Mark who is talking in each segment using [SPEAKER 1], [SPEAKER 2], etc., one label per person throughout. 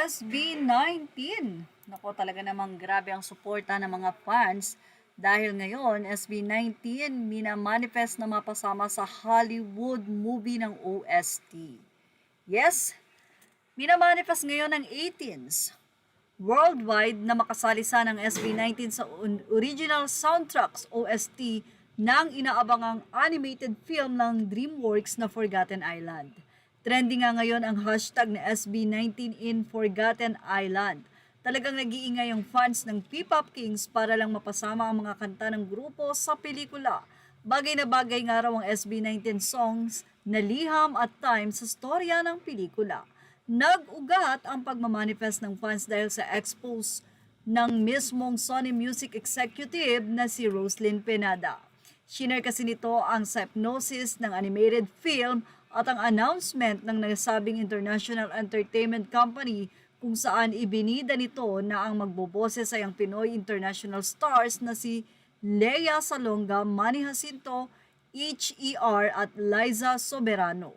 [SPEAKER 1] SB19. Nako, talaga namang grabe ang suporta ng mga fans dahil ngayon SB19 minamanifest na mapasama sa Hollywood movie ng OST. Yes, minamanifest ngayon ng 18s worldwide na makasali sa ng SB19 sa original soundtracks OST ng inaabangang animated film ng DreamWorks na Forgotten Island. Trending nga ngayon ang hashtag na SB19 in Forgotten Island. Talagang nag-iingay ang fans ng P-Pop Kings para lang mapasama ang mga kanta ng grupo sa pelikula. Bagay na bagay nga raw ang SB19 songs na liham at time sa storya ng pelikula. Nag-ugat ang pagmamanifest ng fans dahil sa expose ng mismong Sony Music Executive na si Roslyn Pinada. Shinare kasi nito ang synopsis ng animated film at ang announcement ng nasabing international entertainment company kung saan ibinida nito na ang magboboses ay ang Pinoy international stars na si Lea Salonga, Manny Jacinto, H.E.R. at Liza Soberano.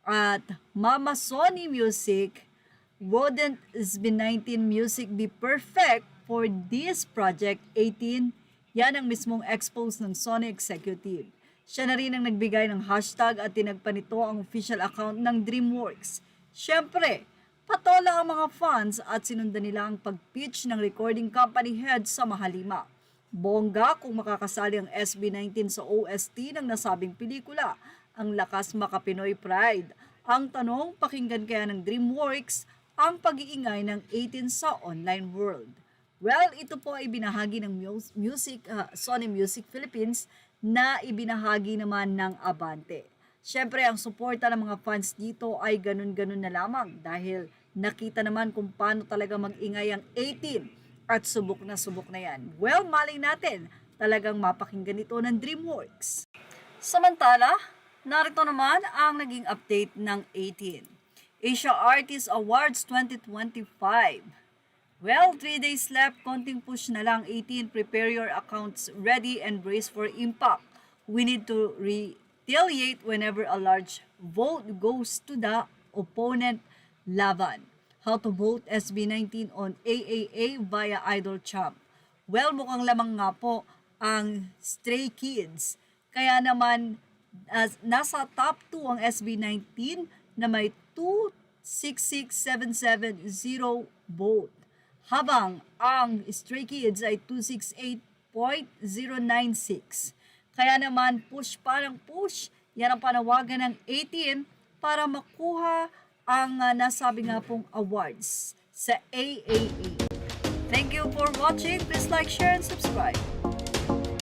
[SPEAKER 1] At Mama Sony Music, wouldn't SB19 music be perfect for this project 18? Yan ang mismong expose ng Sony Executive. Siya na rin ang nagbigay ng hashtag at tinagpa nito ang official account ng DreamWorks. Siyempre, patola ang mga fans at sinundan nila ang pag-pitch ng recording company head sa Mahalima. Bongga kung makakasali ang SB19 sa OST ng nasabing pelikula, ang lakas maka-Pinoy pride. Ang tanong, pakinggan kaya ng DreamWorks ang pag-iingay ng 18 sa online world? Well, ito po ay binahagi ng Sony Music Philippines na ibinahagi naman ng Abante. Siyempre, ang suporta ng mga fans dito ay ganun-ganun na lamang dahil nakita naman kung paano talaga mag-ingay ang 18 at subok na yan. Well, malay natin, talagang mapakinggan ito ng DreamWorks. Samantala, narito naman ang naging update ng 18. Asia Artist Awards 2025. Well, 3 days left, konting push na lang. 18, prepare your accounts ready and brace for impact. We need to retaliate whenever a large vote goes to the opponent laban. How to vote SB19 on AAA via Idol Champ. Well, mukhang lamang nga po ang Stray Kids. Kaya naman, nasa top 2 ang SB19 na may 266,770 vote. Habang ang Stray Kids ay 268.096. Kaya naman push parang push, yan ang panawagan ng 18 para makuha ang nasabi nga pong awards sa AAA. Thank you for watching. Please like, share, and subscribe.